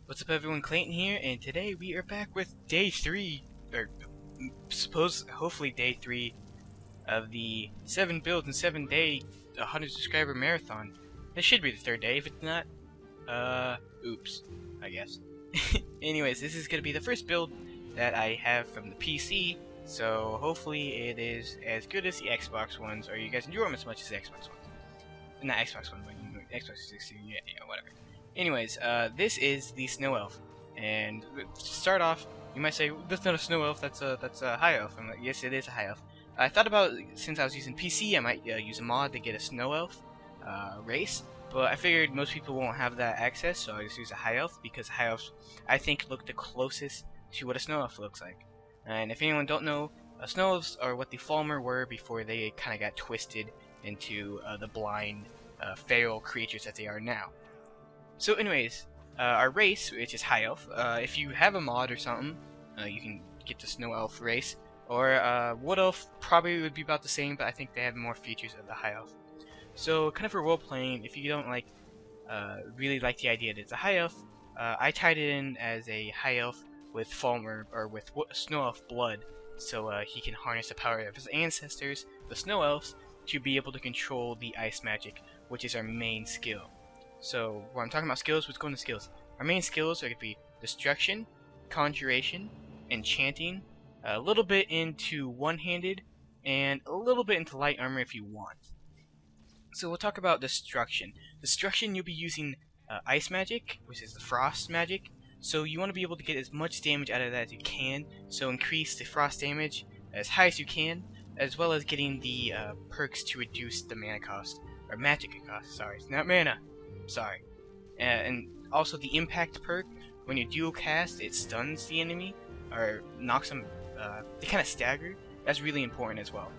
What's up everyone, Clayton here, and today we are back with day 3, or hopefully day 3 of the 7 builds in 7 day 100 subscriber marathon. This should be the 3rd day. If it's not, oops, I guess. Anyways, this is going to be the first build that I have from the PC, so hopefully it is as good as the Xbox ones, or you guys enjoy them as much as the Xbox ones. Not Xbox One, but Xbox 360, yeah, whatever. Anyways, this is the Snow Elf, and to start off, you might say, that's not a Snow Elf, that's a High Elf. I'm like, yes, it is a High Elf. I thought about, since I was using PC, I might use a mod to get a Snow Elf race, but I figured most people won't have that access, so I just use a High Elf, because High Elves, I think, look the closest to what a Snow Elf looks like. And if anyone don't know, Snow Elves are what the Falmer were before they kind of got twisted into the blind, feral creatures that they are now. So anyways, our race, which is High Elf, if you have a mod or something, you can get the Snow Elf race, or Wood Elf probably would be about the same, but I think they have more features of the High Elf. So kind of for role playing, if you don't really like the idea that it's a High Elf, I tied it in as a High Elf with Falmer, or with Snow Elf blood, so he can harness the power of his ancestors, the Snow Elves, to be able to control the ice magic, which is our main skill. So, when I'm talking about skills, let's go into skills. Our main skills are going to be Destruction, Conjuration, Enchanting, a little bit into One-Handed, and a little bit into Light Armor if you want. So we'll talk about Destruction. Destruction, you'll be using Ice Magic, which is the Frost Magic, so you want to be able to get as much damage out of that as you can, so increase the Frost damage as high as you can, as well as getting the perks to reduce the mana cost, or magic cost, sorry, it's not mana. Sorry. And also the impact perk, when you dual cast, it stuns the enemy, or knocks them, they kind of stagger. That's really important as well.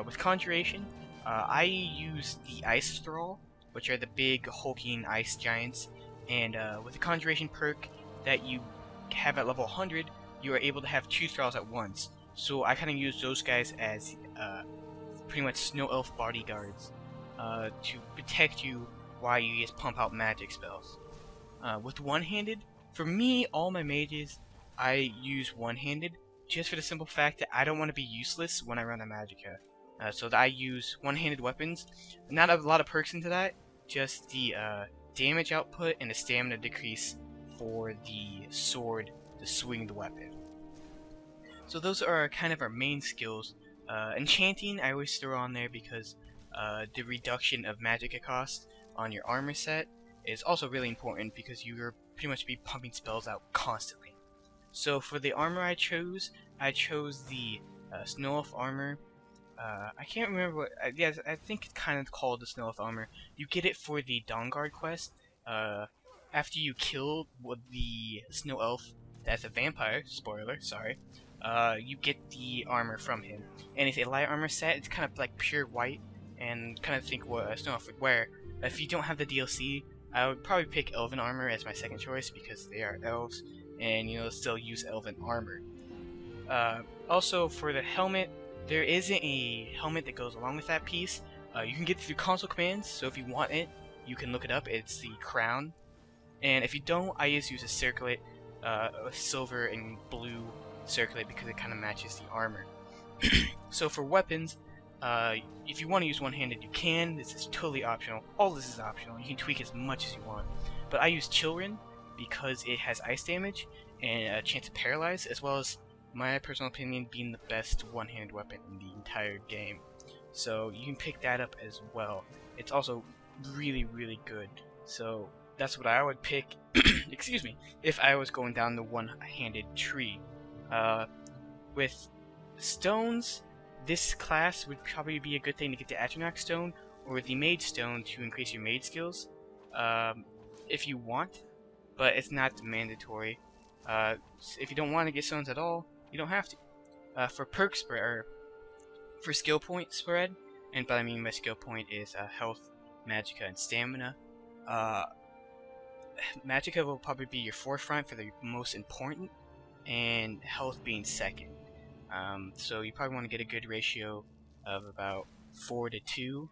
With Conjuration, I use the Ice Thrall, which are the big hulking ice giants, and with the Conjuration perk that you have at level 100, you are able to have 2 Thralls at once. So I kind of use those guys as pretty much Snow Elf bodyguards to protect you while you just pump out magic spells. With One-Handed, for me, all my mages, I use One-Handed just for the simple fact that I don't want to be useless when I run a Magicka. So that I use One-Handed weapons. Not a lot of perks into that, just the damage output and the stamina decrease for the sword to swing the weapon. So those are kind of our main skills. Enchanting, I always throw on there because the reduction of Magicka cost on your armor set is also really important because you're pretty much be pumping spells out constantly. So for the armor I chose the Snow Elf armor. I can't remember what. Yes, I think it's kind of called the Snow Elf armor. You get it for the Dawnguard quest. After you kill the Snow Elf that's a vampire. Spoiler, sorry. You get the armor from him, and it's a light armor set. It's kind of like pure white, and kind of think what a Snow Elf would wear. If you don't have the DLC, I would probably pick Elven armor as my second choice because they are elves, and still use Elven armor. Also, for the helmet, there isn't a helmet that goes along with that piece. You can get it through console commands, so if you want it, you can look it up. It's the crown, and if you don't, I just use a circlet, a silver and blue circlet because it kind of matches the armor. So for weapons, if you want to use one-handed, you can. This is totally optional. All this is optional. You can tweak as much as you want. But I use Children because it has ice damage and a chance to paralyze, as well as my personal opinion being the best one-handed weapon in the entire game. So you can pick that up as well. It's also really, really good. So that's what I would pick. Excuse me, if I was going down the one-handed tree. With stones, this class would probably be a good thing to get the Atronach Stone or the Mage Stone to increase your mage skills, if you want, but it's not mandatory. If you don't want to get stones at all, you don't have to. For perk spread, or for skill point spread, and what I mean by skill point is health, magicka, and stamina. Magicka will probably be your forefront for the most important, and health being second. So you probably want to get a good ratio of about 4 to 2.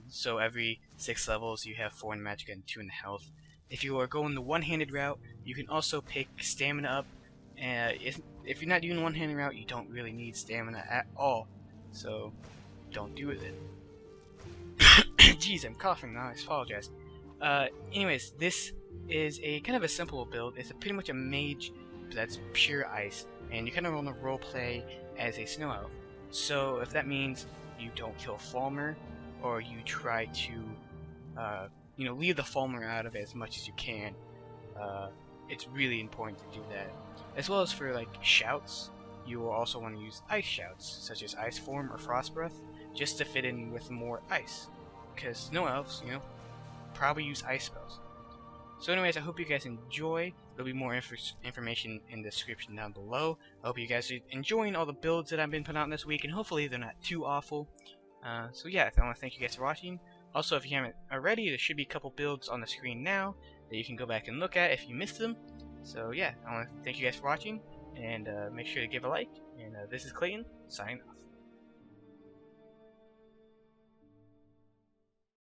So every 6 levels you have 4 in magicka and 2 in health. If you are going the one-handed route, you can also pick stamina up. If you're not doing the one-handed route, you don't really need stamina at all, so don't do it then. Jeez, I'm coughing now, I apologize. Anyways, this is a kind of a simple build. It's pretty much a mage that's pure ice, and you kind of want to roleplay as a snow elf. So if that means you don't kill Falmer, or you try to, leave the Falmer out of it as much as you can, it's really important to do that. As well as for like shouts, you will also want to use ice shouts, such as Ice Form or Frost Breath, just to fit in with more ice. Because snow elves, probably use ice spells. So anyways, I hope you guys enjoy. There'll be more information in the description down below. I hope you guys are enjoying all the builds that I've been putting out this week, and hopefully they're not too awful. So yeah, I want to thank you guys for watching. Also, if you haven't already, there should be a couple builds on the screen now that you can go back and look at if you missed them. So yeah, I want to thank you guys for watching, and make sure to give a like. And this is Clayton, signing off.